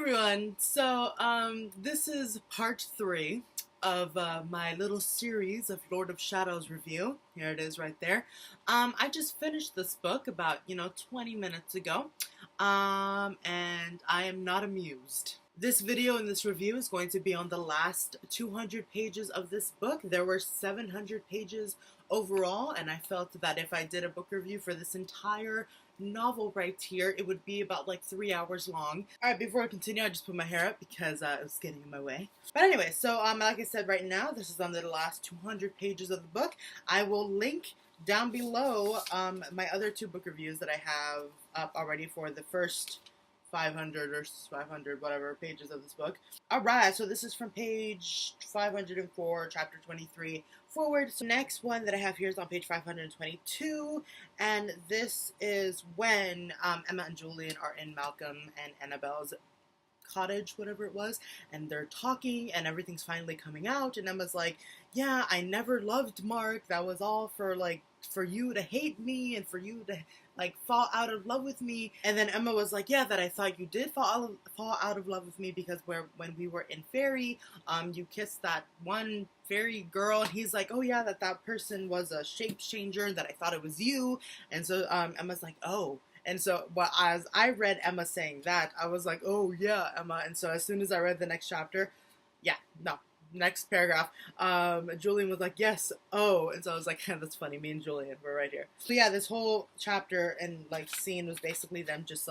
everyone. This is part 3 of my little series of Lord of Shadows review. Here it is right there. I just finished this book about, 20 minutes ago, and I am not amused. This video and this review is going to be on the last 200 pages of this book. There were 700 pages overall, and I felt that if I did a book review for this entire novel right here, it would be about like 3 hours long. Alright, before I continue, I just put my hair up because it was getting in my way. But anyway, like I said, right now, this is on the last 200 pages of the book. I will link down below my other 2 book reviews that I have up already for the first 500 or 500 whatever pages of this book. Alright, so this is from page 504, chapter 23 forward. So next one that I have here is on page 522, and this is when Emma and Julian are in Malcolm and Annabelle's cottage, whatever it was, and they're talking and everything's finally coming out, and Emma's like, yeah, I never loved Mark, that was all for you to hate me and for you to fall out of love with me. And then Emma was like, yeah, that I thought you did fall out of love with me because when we were in Fairy, you kissed that one fairy girl. And he's like, oh yeah, that person was a shape changer, that I thought it was you. And so Emma's like, oh. And so as I read Emma saying that, I was like, oh yeah, Emma. And so as soon as I read the next chapter, next paragraph, Julian was like, yes, oh. And so I was like, that's funny, me and Julian, we're right here. So yeah, this whole chapter and scene was basically them just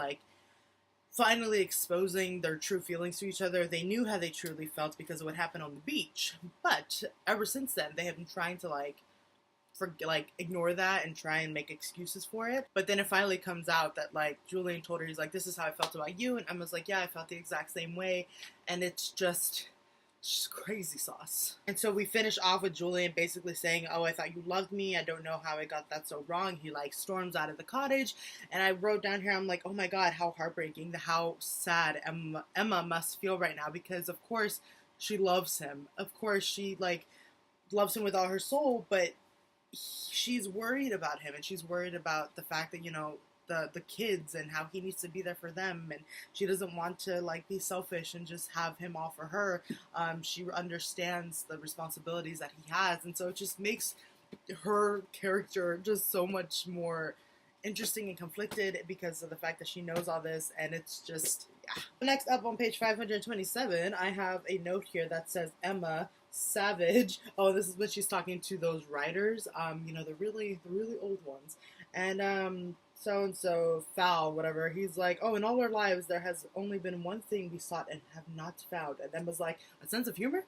finally exposing their true feelings to each other. They knew how they truly felt because of what happened on the beach, but ever since then they have been trying to ignore that and try and make excuses for it. But then it finally comes out that Julian told her, he's like, this is how I felt about you, and Emma's like, yeah, I felt the exact same way. And it's just crazy sauce. And so we finish off with Julian basically saying, oh, I thought you loved me, I don't know how I got that so wrong. He storms out of the cottage, and I wrote down here, I'm like, oh my god, how heartbreaking, how sad Emma must feel right now, because of course she loves him, of course she loves him with all her soul, but she's worried about him, and she's worried about the fact that the kids and how he needs to be there for them, and she doesn't want to be selfish and just have him all for her. She understands the responsibilities that he has, and so it just makes her character just so much more interesting and conflicted because of the fact that she knows all this, and it's just, yeah. Next up on page 527, I have a note here that says Emma Savage. Oh, this is when she's talking to those writers, the really old ones, and so-and-so, Fowl, whatever, he's like, oh, in all our lives, there has only been one thing we sought and have not found. And Emma's like, a sense of humor?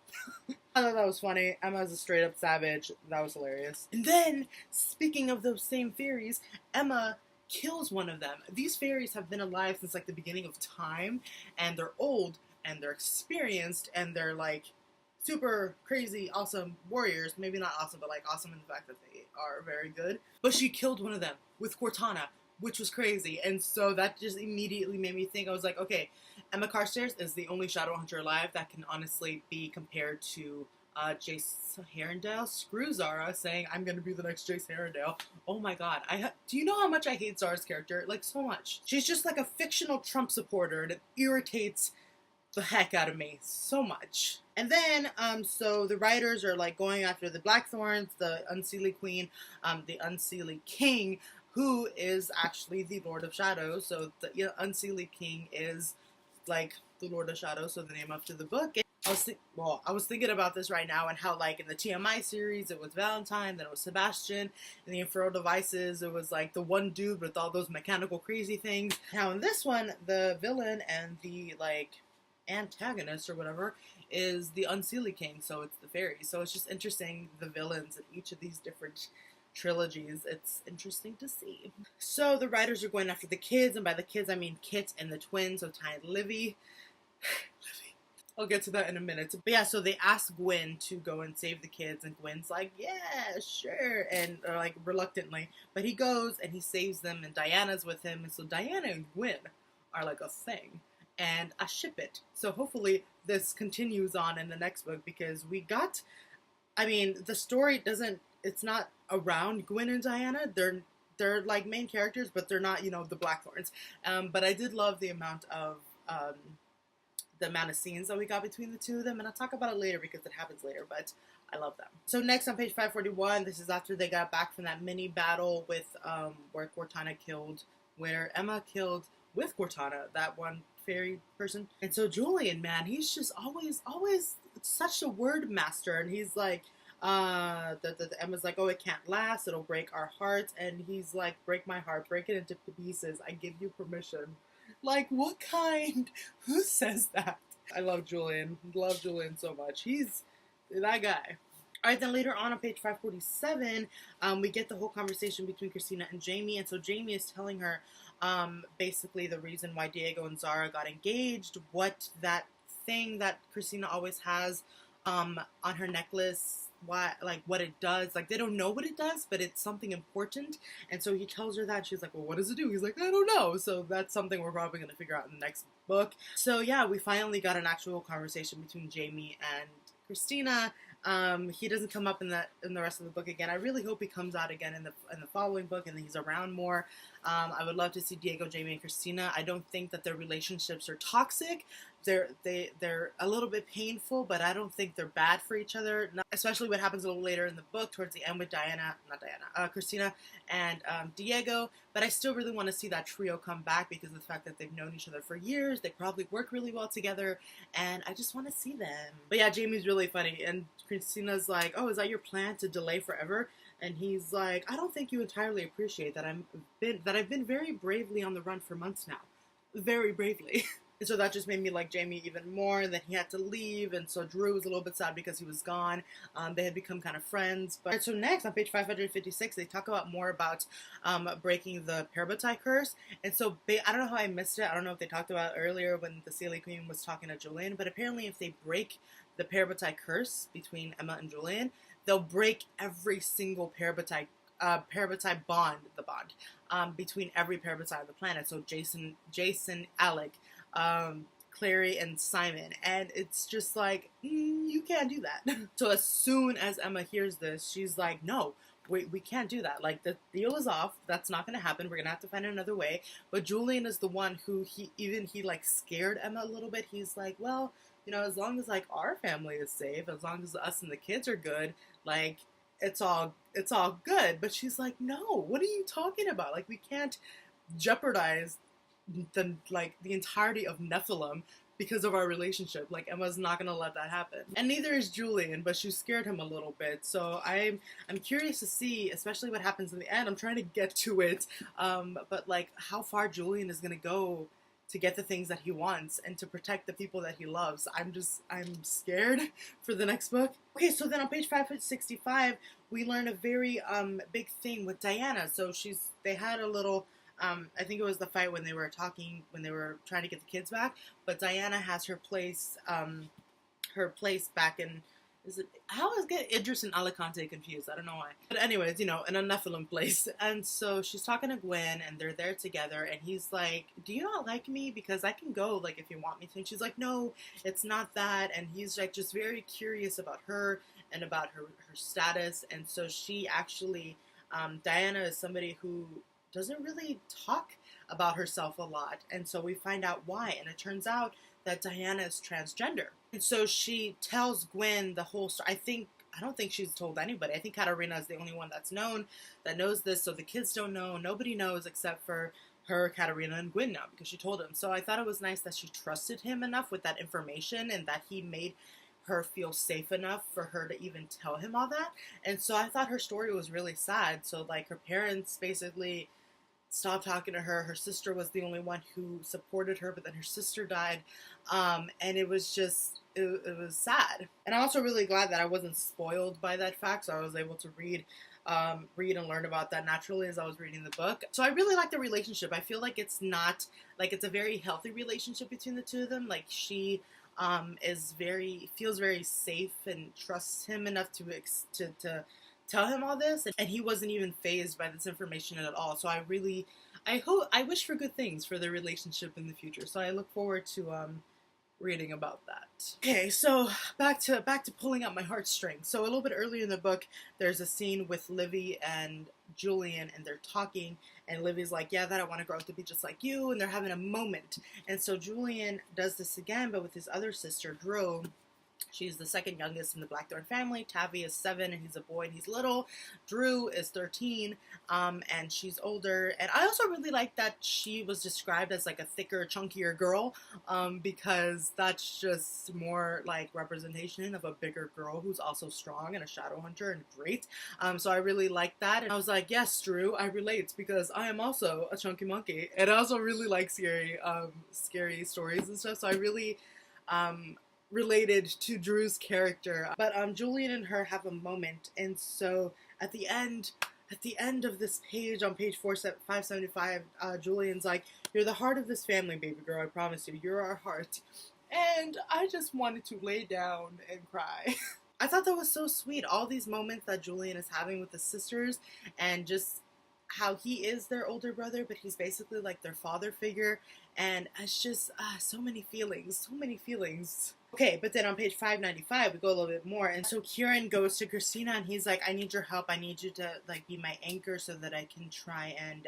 I thought that was funny. Emma's a straight-up savage. That was hilarious. And then, speaking of those same fairies, Emma kills one of them. These fairies have been alive since, the beginning of time, and they're old, and they're experienced, and they're, super crazy, awesome warriors. Maybe not awesome, but, awesome in the fact that they are very good. But she killed one of them with Cortana, which was crazy, and so that just immediately made me think. I was like, okay, Emma Carstairs is the only Shadowhunter alive that can honestly be compared to Jace Herondale. Screw Zara saying, I'm gonna be the next Jace Herondale. Oh my god, do you know how much I hate Zara's character? So much. She's just a fictional Trump supporter, and it irritates the heck out of me so much. And then, so the writers are going after the Blackthorns, the Unseelie Queen, the Unseelie King, who is actually the Lord of Shadows. So the Unseelie King is the Lord of Shadows, so the name after the book. And I was thinking about this right now, and how in the TMI series it was Valentine, then it was Sebastian. In the Infernal Devices it was the one dude with all those mechanical crazy things. Now in this one, the villain and the antagonist or whatever is the Unseelie King, so it's the fairy. So it's just interesting, the villains in each of these different trilogies. It's interesting to see. So the writers are going after the kids, and by the kids I mean Kit and the twins, so Ty and Livy. I'll get to that in a minute. But yeah, so they ask Gwen to go and save the kids, and Gwen's like, yeah, sure, and reluctantly, but he goes and he saves them, and Diana's with him, and so Diana and Gwen are a thing, and I ship it. So hopefully this continues on in the next book, because the story it's not around Gwen and Diana. They're main characters, but they're not, the Blackthorns. But I did love the amount of the amount of scenes that we got between the two of them, and I'll talk about it later because it happens later, but I love them. So next on page 541, this is after they got back from that mini battle with where Cortana killed, where Emma killed with Cortana, that one fairy person. And so Julian, man, he's just always such a word master, and he's like, Emma's like, oh, it can't last, it'll break our hearts, and he's like, break my heart, break it into pieces, I give you permission. Like, what kind? Who says that? I love Julian so much. He's that guy. Alright, then later on page 547, we get the whole conversation between Christina and Jamie, and so Jamie is telling her basically the reason why Diego and Zara got engaged, what that thing that Christina always has on her necklace, what it does. Like, they don't know what it does, but it's something important. And so he tells her that, and she's like, well, what does it do? He's like, I don't know. So that's something we're probably going to figure out in the next book. So yeah, we finally got an actual conversation between Jamie and Christina. He doesn't come up in the rest of the book again. I really hope he comes out again in the following book and he's around more. I would love to see Diego, Jamie, and Christina. I don't think that their relationships are toxic. They're a little bit painful, but I don't think they're bad for each other. Especially what happens a little later in the book, towards the end with Christina and Diego. But I still really want to see that trio come back because of the fact that they've known each other for years. They probably work really well together, and I just want to see them. But yeah, Jamie's really funny, and Christina's like, "Oh, is that your plan to delay forever?" And he's like, "I don't think you entirely appreciate that I've been very bravely on the run for months now, very bravely." And so that just made me like Jamie even more, and then he had to leave, and so Drew was a little bit sad because he was gone. They had become kind of friends. But so next, on page 556, they talk about more about breaking the Parabatai curse. And so, I don't know how I missed it. I don't know if they talked about it earlier when the Seelie Queen was talking to Julian, but apparently if they break the Parabatai curse between Emma and Julian, they'll break every single Parabatai bond, between every Parabatai on the planet. So Jason, Alec, Clary, and Simon, and it's just like, you can't do that. So as soon as Emma hears this, she's like, no, we can't do that. Like, the deal is off. That's not going to happen. We're going to have to find another way. But Julian is the one who he like scared Emma a little bit. He's like, well, you know, as long as like our family is safe, as long as us and the kids are good, like, it's all good. But she's like, no, what are you talking about? Like, we can't jeopardize the entirety of Nephilim because of our relationship. Like, Emma's not gonna let that happen, and neither is Julian, but she scared him a little bit. So I'm curious to see, especially what happens in the end. I'm trying to get to it, but like how far Julian is gonna go to get the things that he wants and to protect the people that he loves. I'm scared for the next book. Okay, so then on page 565, we learn a very big thing with Diana. So they had a little, I think it was the fight when they were trying to get the kids back, but Diana has her place back in, I always get Idris and Alicante confused. I don't know why. But anyways, you know, in a Nephilim place. And so she's talking to Gwen, and they're there together, and he's like, do you not like me? Because I can go, like, if you want me to. And she's like, no, it's not that. And he's like just very curious about her and about her status. And so she actually, Diana is somebody who doesn't really talk about herself a lot. And so we find out why. And it turns out that Diana is transgender. And so she tells Gwen the whole story. I don't think she's told anybody. I think Katarina is the only one that knows this. So the kids don't know. Nobody knows except for her, Katarina, and Gwen now because she told him. So I thought it was nice that she trusted him enough with that information and that he made her feel safe enough for her to even tell him all that. And so I thought her story was really sad. So like her parents basically stopped talking to her. Her sister was the only one who supported her, but then her sister died. And it was just, it was sad. And I'm also really glad that I wasn't spoiled by that fact, so I was able to read and learn about that naturally as I was reading the book. So I really like the relationship. I feel like it's a very healthy relationship between the two of them. Like, she feels very safe and trusts him enough to tell him all this, and he wasn't even fazed by this information at all. So I wish for good things for their relationship in the future. So I look forward to reading about that. Okay, so back to pulling out my heartstrings. So a little bit earlier in the book, there's a scene with Livy and Julian, and they're talking, and Livy's like, yeah, that I want to grow up to be just like you, and they're having a moment. And so Julian does this again, but with his other sister, Drew. She's the second youngest in the Blackthorn family. Tavi is 7 and he's a boy and he's little. Drew is 13 and she's older. And I also really like that she was described as like a thicker, chunkier girl because that's just more like representation of a bigger girl who's also strong and a shadow hunter and great. So I really like that. And I was like, yes, Drew, I relate because I am also a chunky monkey. And I also really like scary stories and stuff. So I really related to Drew's character. But Julian and her have a moment, and so at the end of this page, on page 575, Julian's like, you're the heart of this family, baby girl, I promise you, you're our heart. And I just wanted to lay down and cry. I thought that was so sweet, all these moments that Julian is having with his sisters, and just how he is their older brother, but he's basically like their father figure, and it's just so many feelings. Okay, but then on page 595, we go a little bit more, and so Kieran goes to Christina, and he's like, I need your help, I need you to, like, be my anchor so that I can try and,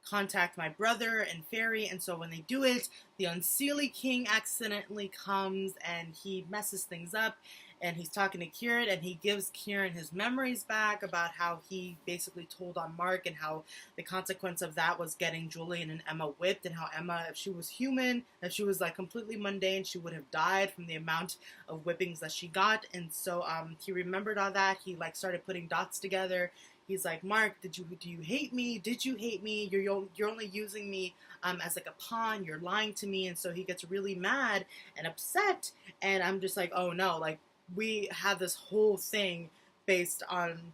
contact my brother and Fairy. And so when they do it, the Unseelie King accidentally comes, and he messes things up, and he's talking to Kieran, and he gives Kieran his memories back about how he basically told on Mark, and how the consequence of that was getting Julian and Emma whipped, and how Emma, if she was human, if she was like completely mundane, she would have died from the amount of whippings that she got. And so he remembered all that. He like started putting dots together. He's like, Mark, do you hate me? Did you hate me? You're only using me as like a pawn. You're lying to me. And so he gets really mad and upset. And I'm just like, oh no, like, we have this whole thing based on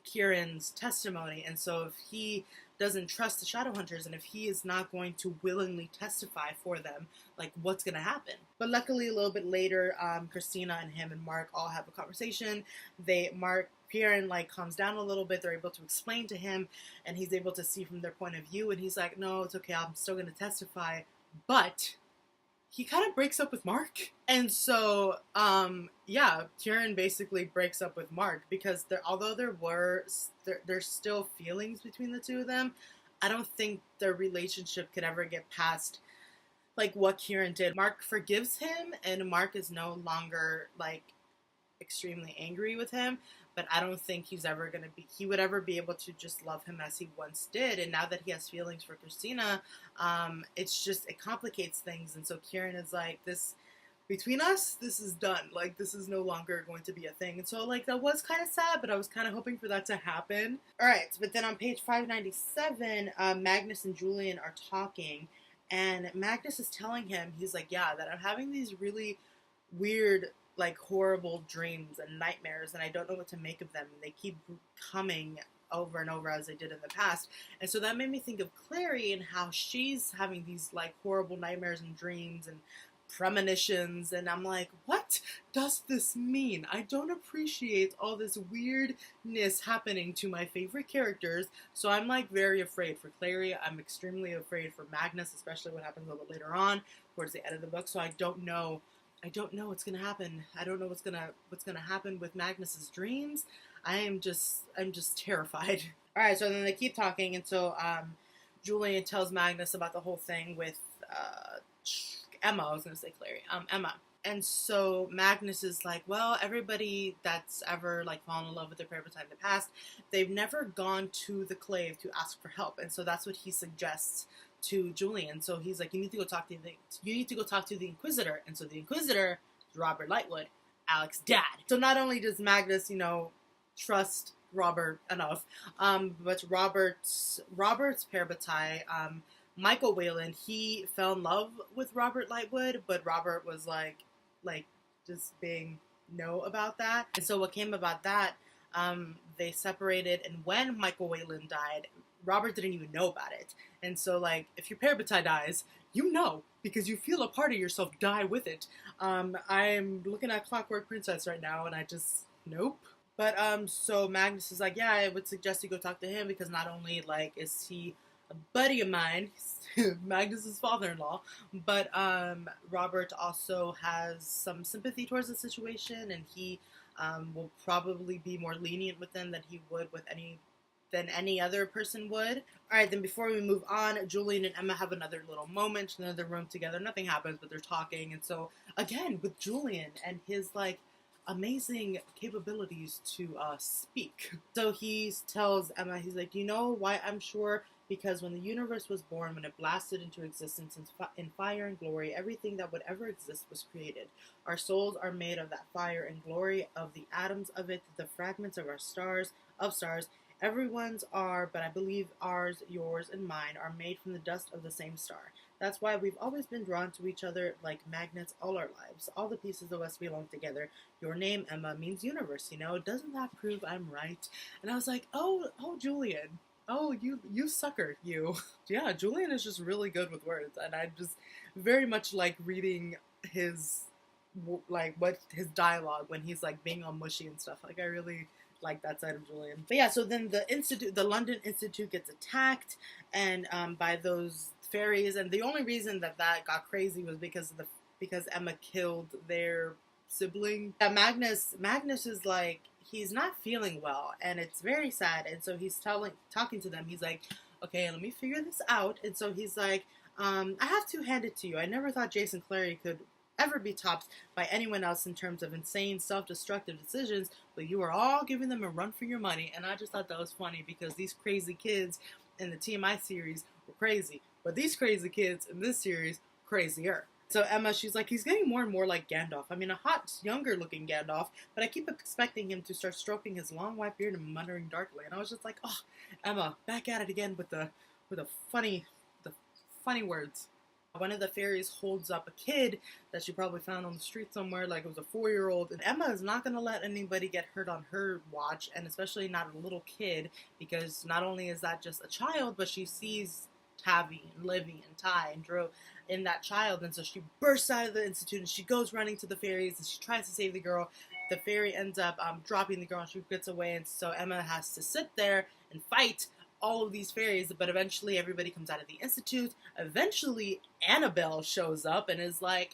Kieran's testimony, and so if he doesn't trust the Shadowhunters, and if he is not going to willingly testify for them, like, what's going to happen? But luckily, a little bit later, Christina and him and Mark all have a conversation. Kieran, like, calms down a little bit. They're able to explain to him, and he's able to see from their point of view, and he's like, no, it's okay, I'm still going to testify, but he kind of breaks up with Mark. And so, Kieran basically breaks up with Mark because although there's still feelings between the two of them, I don't think their relationship could ever get past, like, what Kieran did. Mark forgives him, and Mark is no longer, like, extremely angry with him, but I don't think he would ever be able to just love him as he once did. And now that he has feelings for Christina, it complicates things. And so Kieran is like, between us, this is done. Like, this is no longer going to be a thing. And so, like, that was kind of sad, but I was kind of hoping for that to happen. Alright, but then on page 597, Magnus and Julian are talking, and Magnus is telling him, he's like, yeah, that I'm having these really weird, like, horrible dreams and nightmares, and I don't know what to make of them, and they keep coming over and over as they did in the past. And so that made me think of Clary and how she's having these, like, horrible nightmares and dreams and premonitions, and I'm like, what does this mean? I don't appreciate all this weirdness happening to my favorite characters, so I'm, like, very afraid for Clary. I'm extremely afraid for Magnus, especially what happens a little later on towards the end of the book. So I don't know what's gonna happen. I don't know what's gonna happen with Magnus's dreams. I'm just terrified. All right, so then they keep talking, and so Julian tells Magnus about the whole thing with Emma. I was gonna say Clary. Emma. And so Magnus is like, well, everybody that's ever, like, fallen in love with their parabatai in the past, they've never gone to the Clave to ask for help, and so that's what he suggests to Julian. So he's like, you need to go talk to the Inquisitor. And so the Inquisitor is Robert Lightwood, Alec's dad. So not only does Magnus, trust Robert enough, but Robert's parabatai, Michael Wayland, he fell in love with Robert Lightwood, but Robert was like just being no about that. And so what came about that, they separated, and when Michael Wayland died, Robert didn't even know about it. And so, like, if your parabatai dies, you know, because you feel a part of yourself die with it. I'm looking at Clockwork Princess right now, and I just, nope. But, so Magnus is like, yeah, I would suggest you go talk to him, because not only, like, is he a buddy of mine, Magnus's father-in-law, but Robert also has some sympathy towards the situation, and he will probably be more lenient with them than he would with any other person would. All right, then before we move on, Julian and Emma have another little moment in another room together. Nothing happens, but they're talking, and so again with Julian and his like amazing capabilities to speak. So he tells Emma, he's like, you know why I'm sure? Because when the universe was born, when it blasted into existence in fire and glory, everything that would ever exist was created. Our souls are made of that fire and glory, of the atoms of it, the fragments of our stars, Everyone's are, but I believe ours, yours, and mine are made from the dust of the same star. That's why we've always been drawn to each other like magnets all our lives. All the pieces of us belong together. Your name, Emma, means universe, you know? Doesn't that prove I'm right? And I was like, oh, Julian. Oh, you sucker, you. Yeah, Julian is just really good with words, and I just very much like reading his, like, what his dialogue when he's, like, being all mushy and stuff. Like, I really like that side of Julian. But yeah, so then the London Institute gets attacked, and by those fairies, and the only reason that got crazy was because Emma killed their sibling. Magnus is like, he's not feeling well, and it's very sad, and so he's talking to them. He's like, okay, let me figure this out. And so he's like, I have to hand it to you. I never thought Jason Clary could ever be topped by anyone else in terms of insane, self-destructive decisions, but you are all giving them a run for your money. And I just thought that was funny because these crazy kids in the TMI series were crazy, but these crazy kids in this series, crazier. So Emma, she's like, he's getting more and more like Gandalf. I mean, a hot, younger-looking Gandalf, but I keep expecting him to start stroking his long white beard and muttering darkly. And I was just like, oh, Emma, back at it again with the funny words. One of the fairies holds up a kid that she probably found on the street somewhere, like it was a 4-year-old. And Emma is not going to let anybody get hurt on her watch, and especially not a little kid, because not only is that just a child, but she sees Tavi and Livy and Ty and Drew in that child. And so she bursts out of the institute and she goes running to the fairies and she tries to save the girl. The fairy ends up dropping the girl and she gets away, and so Emma has to sit there and fight all of these fairies, but eventually everybody comes out of the institute. Eventually Annabelle shows up and is like,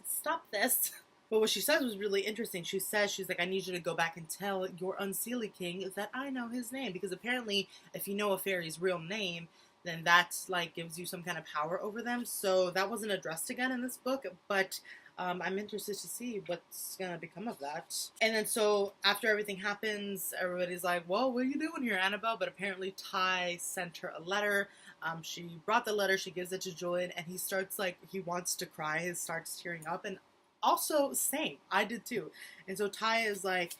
stop this. But what she says was really interesting. She says, she's like, I need you to go back and tell your Unseelie King that I know his name, because apparently if you know a fairy's real name, then that's like gives you some kind of power over them. So that wasn't addressed again in this book, but I'm interested to see what's gonna become of that. And then so after everything happens, everybody's like, well, what are you doing here, Annabelle? But apparently Ty sent her a letter. She brought the letter, she gives it to Julian, and he starts like, he wants to cry, he starts tearing up, and also same, I did too. And so Ty is like,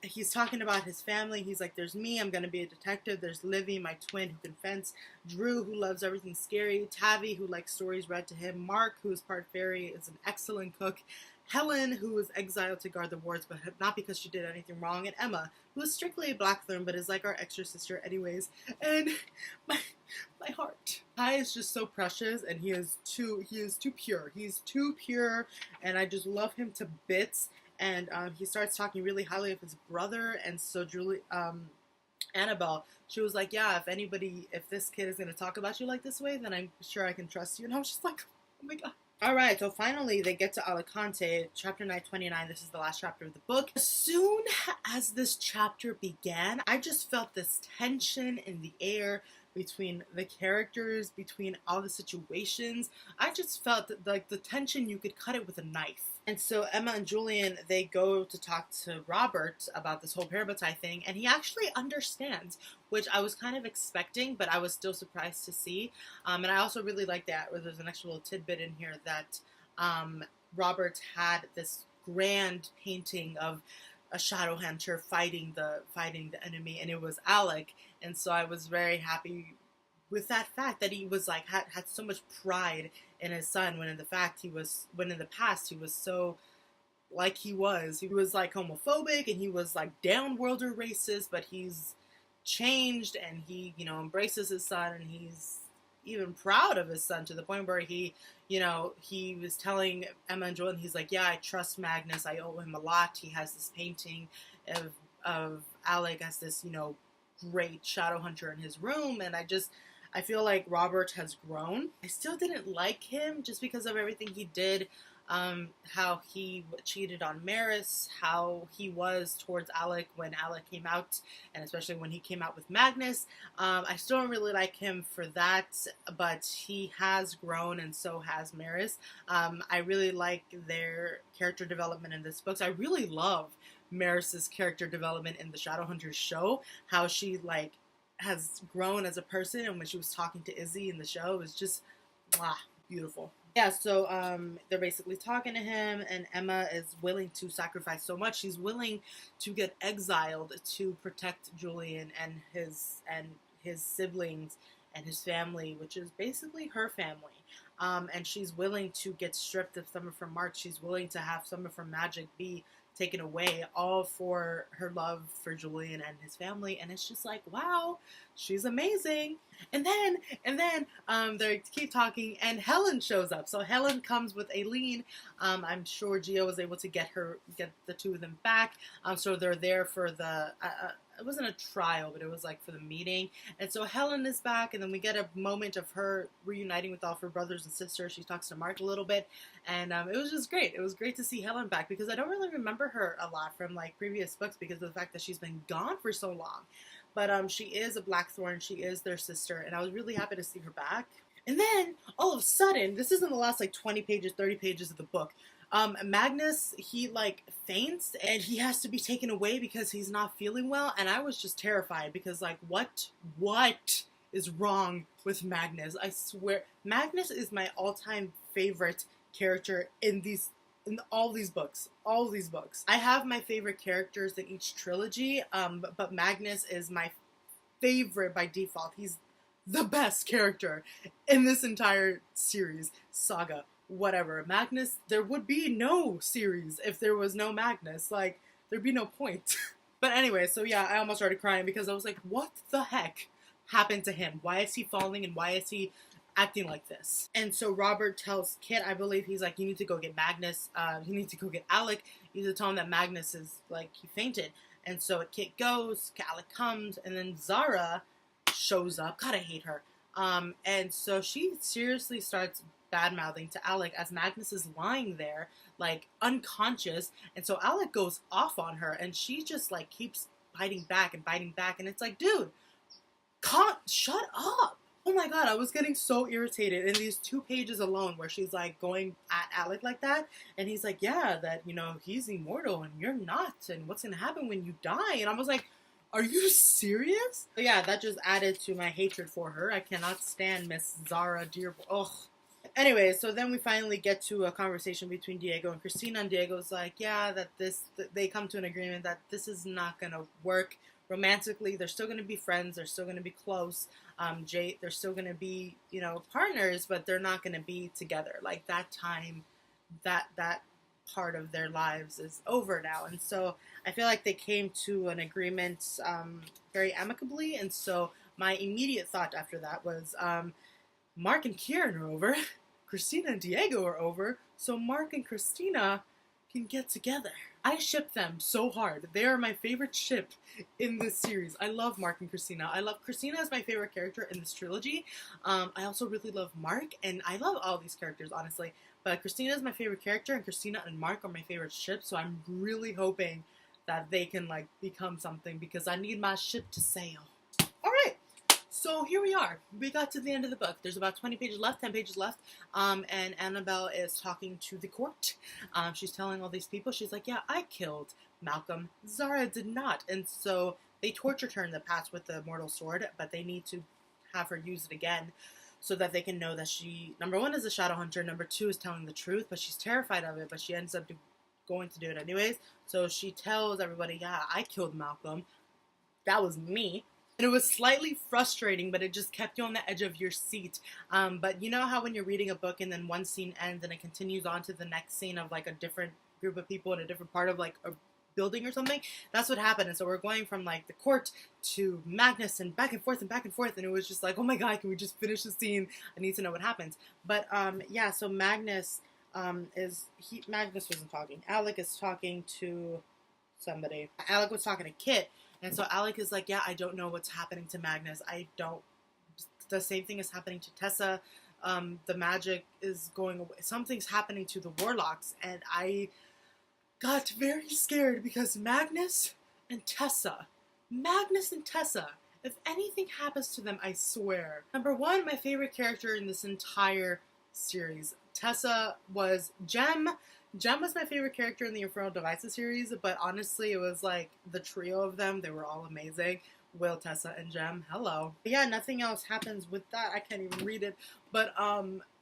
he's talking about his family. He's like, there's me, I'm gonna be a detective. There's Livy, my twin, who can fence. Drew, who loves everything scary. Tavi, who likes stories read to him. Mark, who is part fairy, is an excellent cook. Helen, who was exiled to guard the wards, but not because she did anything wrong. And Emma, who is strictly a Blackthorn, but is like our extra sister anyways. And my heart. Ty is just so precious, and he is too pure. He's too pure, and I just love him to bits. And he starts talking really highly of his brother, and so Annabelle, she was like, yeah, if this kid is going to talk about you like this way, then I'm sure I can trust you. And I was just like, oh my god. Alright, so finally they get to Alicante, chapter 929. This is the last chapter of the book. As soon as this chapter began, I just felt this tension in the air between the characters, between all the situations. I just felt like the tension, you could cut it with a knife. And so Emma and Julian, they go to talk to Robert about this whole Parabatai thing, and he actually understands, which I was kind of expecting, but I was still surprised to see. And I also really like that, where there's an extra little tidbit in here that Robert had this grand painting of a shadow hunter fighting the enemy, and it was Alec. And so I was very happy with that fact that he was like had so much pride in his son, when in the past he was so like he was like homophobic, and he was like downworlder racist, but he's changed, and he, you know, embraces his son, and he's even proud of his son to the point where he, you know, he was telling Emma and Jordan, he's like, yeah, I trust Magnus, I owe him a lot. He has this painting of Alec as this, you know, great shadow hunter in his room, and I I feel like Robert has grown. I still didn't like him just because of everything he did. How he cheated on Maris, how he was towards Alec when Alec came out, and especially when he came out with Magnus. I still don't really like him for that, but he has grown, and so has Maris. I really like their character development in this book. So I really love Maris's character development in the Shadowhunters show. How she like has grown as a person, and when she was talking to Izzy in the show, it was just beautiful. Yeah, so they're basically talking to him, and Emma is willing to sacrifice so much. She's willing to get exiled to protect Julian and his siblings and his family, which is basically her family. And she's willing to get stripped of some of her marks. She's willing to have some of her magic be taken away, all for her love for Julian and his family. And it's just like, wow, she's amazing. And then they keep talking, and Helen shows up. So Helen comes with Aileen. I'm sure Gia was able to get the two of them back. So they're there for the it wasn't a trial, but it was like for the meeting. And so Helen is back, and then we get a moment of her reuniting with all of her brothers and sisters. She talks to Mark a little bit, and it was just great. It was great to see Helen back, because I don't really remember her a lot from like previous books because of the fact that she's been gone for so long. But she is a Blackthorn. She is their sister, and I was really happy to see her back. And then, all of a sudden, this is in the last like 20 pages, 30 pages of the book, Magnus, he like faints, and he has to be taken away because he's not feeling well. And I was just terrified because like, what is wrong with Magnus? I swear, Magnus is my all-time favorite character in all these books. I have my favorite characters in each trilogy, but Magnus is my favorite by default. He's the best character in this entire series, saga, whatever. Magnus, there would be no series if there was no Magnus. Like, there'd be no point. But anyway, so yeah, I almost started crying because I was like, what the heck happened to him? Why is he falling, and why is he acting like this? And so Robert tells Kit, I believe, he's like, you need to go get Magnus. You need to go get Alec. You need to tell him that Magnus is, like, he fainted. And so Kit goes, Alec comes, and then Zara shows up. God, I hate her. And so she seriously starts bad-mouthing to Alec as Magnus is lying there, like, unconscious. And so Alec goes off on her, and she just, like, keeps biting back, and it's like, dude, shut up. Oh my god, I was getting so irritated in these 2 pages alone where she's, like, going at Alec like that, and he's like, yeah, that, you know, he's immortal, and you're not, and what's gonna happen when you die? And I was like, are you serious? But yeah, that just added to my hatred for her. I cannot stand Miss Zara Dearborn. Ugh. Anyway, so then we finally get to a conversation between Diego and Christina, and Diego's like, yeah, that they come to an agreement that this is not gonna work romantically. They're still gonna be friends, they're still gonna be close. They're still gonna be, you know, partners, but they're not gonna be together. Like, that time, that part of their lives is over now. And so I feel like they came to an agreement very amicably. And so my immediate thought after that was, Mark and Kieran are over, Christina and Diego are over, so Mark and Christina can get together. I ship them so hard. They are my favorite ship in this series. I love Mark and Christina. Christina as my favorite character in this trilogy. I also really love Mark, and I love all these characters, honestly. But Christina is my favorite character, and Christina and Mark are my favorite ship, so I'm really hoping that they can, like, become something, because I need my ship to sail. Alright, so here we are. We got to the end of the book. There's about 20 pages left, 10 pages left, and Annabelle is talking to the court. She's telling all these people, she's like, yeah, I killed Malcolm. Zara did not. And so they tortured her in the past with the mortal sword, but they need to have her use it again, so that they can know that she, number one, is a shadow hunter, number two, is telling the truth, but she's terrified of it, but she ends up going to do it anyways. So she tells everybody, yeah, I killed Malcolm. That was me. And it was slightly frustrating, but it just kept you on the edge of your seat. But you know how when you're reading a book and then one scene ends and it continues on to the next scene of, like, a different group of people in a different part of, like, a building or something? That's what happened. And so we're going from, like, the court to Magnus and back and forth, and it was just like, oh my god, can we just finish the scene? I need to know what happens. But yeah, so Magnus Magnus wasn't talking. Alec is talking to somebody. Alec was talking to Kit, and so Alec is like, yeah, I don't know what's happening to Magnus. the same thing is happening to Tessa. The magic is going away. Something's happening to the warlocks, and I got very scared because Magnus and Tessa, if anything happens to them, I swear. Number one, my favorite character in this entire series. Tessa was Jem. Jem was my favorite character in the Infernal Devices series, but honestly, it was like the trio of them. They were all amazing. Will, Tessa, and Jem. Hello. But yeah, nothing else happens with that. I can't even read it. But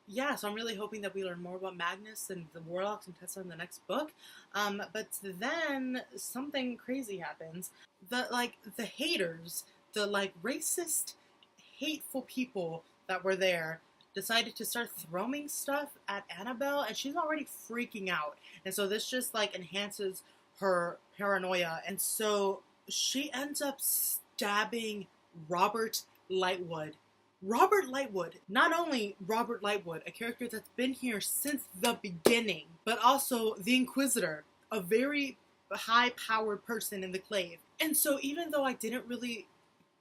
yeah, so I'm really hoping that we learn more about Magnus and the Warlocks and Tessa in the next book. But then something crazy happens. The haters, the like racist, hateful people that were there decided to start throwing stuff at Annabelle, and she's already freaking out. And so this just like enhances her paranoia, and so she ends up stabbing Robert Lightwood. Robert Lightwood, not only Robert Lightwood, a character that's been here since the beginning, but also the Inquisitor, a very high-powered person in the Clave. And so even though I didn't really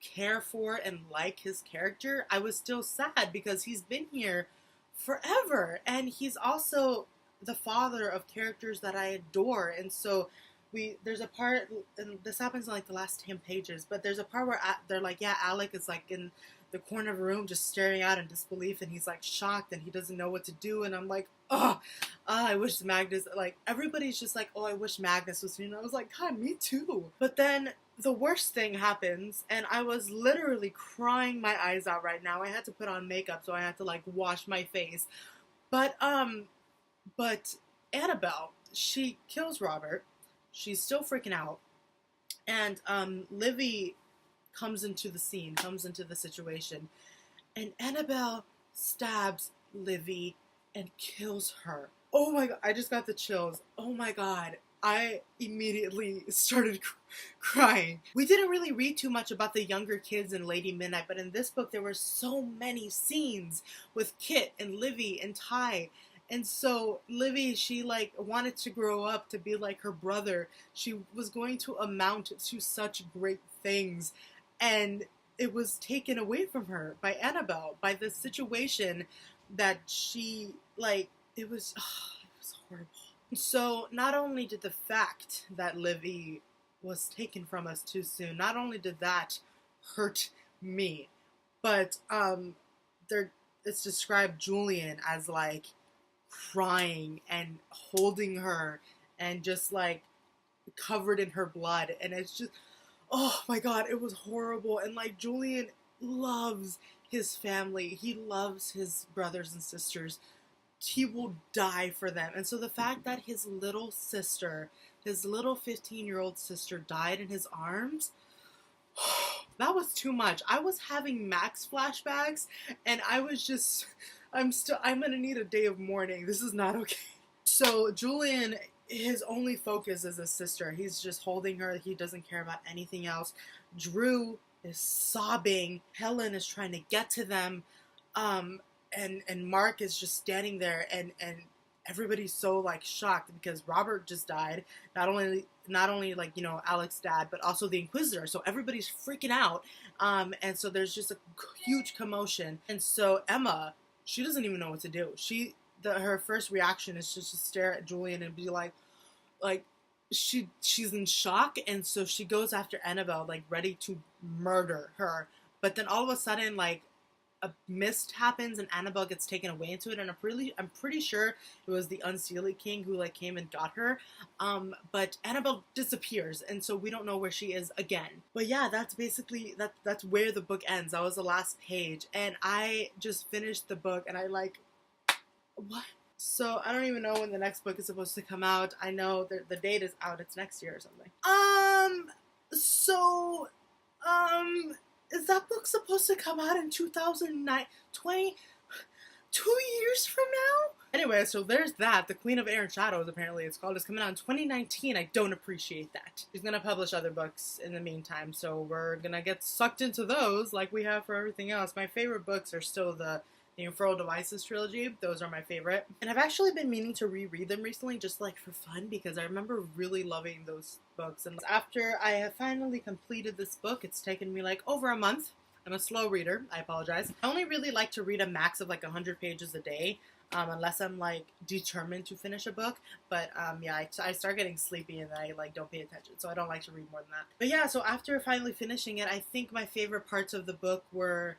care for and like his character, I was still sad because he's been here forever, and he's also the father of characters that I adore. And so there's a part, and this happens in like the last 10 pages, but there's a part where they're like, yeah, Alec is like in the corner of a room just staring out in disbelief, and he's like shocked and he doesn't know what to do, and I'm like, I wish Magnus, like everybody's just like, oh, I wish Magnus was here, and I was like, God, me too. But then the worst thing happens, and I was literally crying my eyes out right now. I had to put on makeup, so I had to like wash my face. But Annabelle, she kills Robert. She's still freaking out, and Livy comes into the scene, comes into the situation, and Annabelle stabs Livy and kills her. Oh my god, I just got the chills. Oh my god. I immediately started crying. We didn't really read too much about the younger kids in Lady Midnight, but in this book there were so many scenes with Kit and Livy and Ty. And so Livy, she like wanted to grow up to be like her brother. She was going to amount to such great things, and it was taken away from her by Annabelle, by the situation that she, like, it was horrible. So not only did the fact that Livy was taken from us too soon, not only did that hurt me, but it's described Julian as like crying and holding her and just like covered in her blood, and it's just, oh my god, it was horrible. And like Julian loves his family, he loves his brothers and sisters, he will die for them. And so the fact that his little sister, his little 15-year-old sister died in his arms, that was too much. I was having Max flashbacks, and I was just, I'm gonna need a day of mourning. This is not okay. So Julian, his only focus is his sister. He's just holding her. He doesn't care about anything else. Drew is sobbing. Helen is trying to get to them. And Mark is just standing there, and everybody's so like shocked because Robert just died. Not only like, you know, Alec's dad, but also the Inquisitor. So everybody's freaking out. And so there's just a huge commotion. And so Emma, she doesn't even know what to do. Her first reaction is just to stare at Julian and be like she's in shock, and so she goes after Annabelle, like ready to murder her. But then all of a sudden, like, a mist happens and Annabelle gets taken away into it, and I'm pretty sure it was the Unseelie King who like came and got her. But Annabelle disappears, and so we don't know where she is again. But yeah, that's basically that's where the book ends. That was the last page, and I just finished the book, and I like, what? So I don't even know when the next book is supposed to come out. I know the date is out. It's next year or something. Is that book supposed to come out in 2009, 2 years from now? Anyway, so there's that. The Queen of Air and Shadows, apparently it's called, is coming out in 2019. I don't appreciate that. She's gonna publish other books in the meantime, so we're gonna get sucked into those like we have for everything else. My favorite books are still the Infernal Devices trilogy. Those are my favorite. And I've actually been meaning to reread them recently, just like for fun, because I remember really loving those books. And after I have finally completed this book, it's taken me like over a month. I'm a slow reader. I apologize. I only really like to read a max of like 100 pages a day. Unless I'm like determined to finish a book, but yeah, I start getting sleepy and I like don't pay attention, so I don't like to read more than that. But yeah, so after finally finishing it, I think my favorite parts of the book were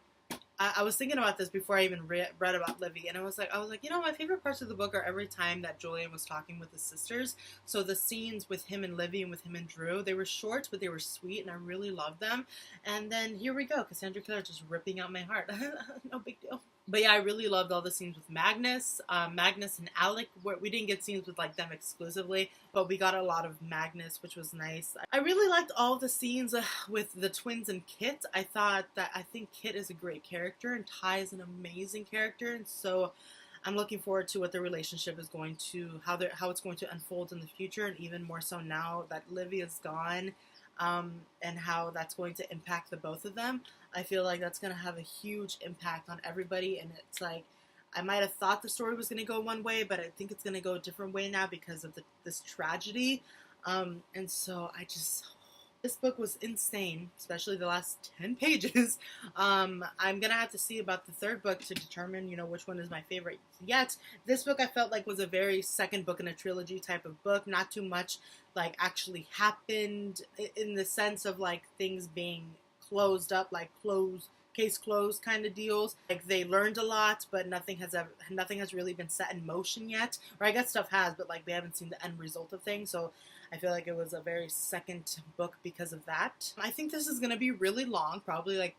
I was thinking about this before I even read about Livy, and I was like, you know, my favorite parts of the book are every time that Julian was talking with his sisters. So the scenes with him and Livy and with him and Drew, they were short, but they were sweet, and I really loved them. And then here we go, Cassandra Clare just ripping out my heart. No big deal. But yeah, I really loved all the scenes with Magnus. Magnus and Alec, we didn't get scenes with like them exclusively, but we got a lot of Magnus, which was nice. I really liked all the scenes with the twins and Kit. I think Kit is a great character and Ty is an amazing character, and so I'm looking forward to what their relationship is going to, how it's going to unfold in the future, and even more so now that Livy is gone. And how that's going to impact the both of them. I feel like that's going to have a huge impact on everybody, and it's like I might have thought the story was going to go one way, but I think it's going to go a different way now because of this tragedy. And so this book was insane, especially the last 10 pages. I'm going to have to see about the third book to determine, you know, which one is my favorite yet. This book I felt like was a very second book in a trilogy type of book. Not too much like actually happened in the sense of like things being closed up, like case closed kind of deals. Like they learned a lot, but nothing has really been set in motion yet. Or I guess stuff has, but like we haven't seen the end result of things. So I feel like it was a very second book because of that. I think this is going to be really long, probably like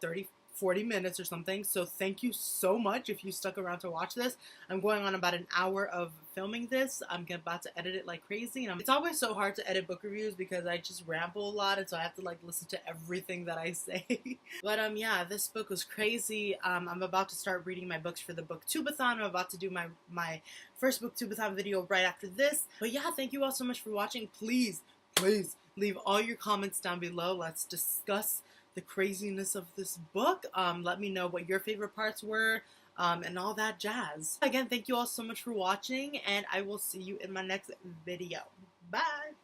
40 minutes or something. So thank you so much if you stuck around to watch this. I'm going on about an hour of filming this. I'm about to edit it like crazy. And it's always so hard to edit book reviews because I just ramble a lot. And so I have to like listen to everything that I say. But yeah, this book was crazy. I'm about to start reading my books for the BookTubeathon. I'm about to do my first BookTubeathon video right after this. But yeah, thank you all so much for watching. Please leave all your comments down below. Let's discuss the craziness of this book. Let me know what your favorite parts were, and all that jazz. Again, thank you all so much for watching, and I will see you in my next video. Bye!